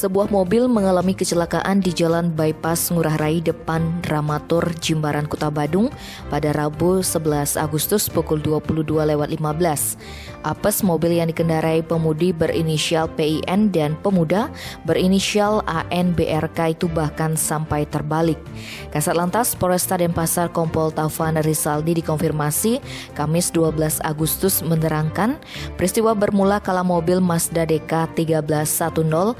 Sebuah mobil mengalami kecelakaan di Jalan Bypass Ngurah Rai depan Dramatur Jimbaran Kota Badung pada Rabu 11 Agustus pukul 22.15. Apes mobil yang dikendarai pemudi berinisial PIN dan pemuda berinisial ANBRK itu bahkan sampai terbalik. Kasat Lantas Polresta Denpasar Kompol Taufan Rizaldi dikonfirmasi Kamis 12 Agustus menerangkan peristiwa bermula kala mobil Mazda DK 1310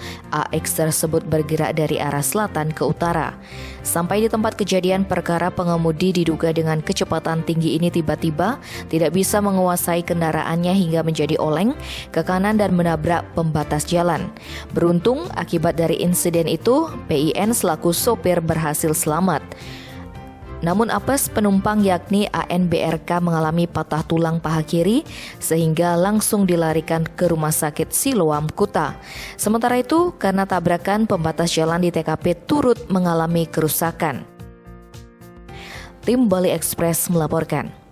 AX tersebut bergerak dari arah selatan ke utara. Sampai di tempat kejadian perkara, pengemudi diduga dengan kecepatan tinggi ini tiba-tiba tidak bisa menguasai kendaraannya hingga menjadi oleng ke kanan dan menabrak pembatas jalan. Beruntung akibat dari insiden itu, PIN selaku sopir berhasil selamat. Namun apes penumpang yakni ANBRK mengalami patah tulang paha kiri sehingga langsung dilarikan ke Rumah Sakit Siloam Kuta. Sementara itu, karena tabrakan pembatas jalan di TKP turut mengalami kerusakan. Tim Bali Express melaporkan.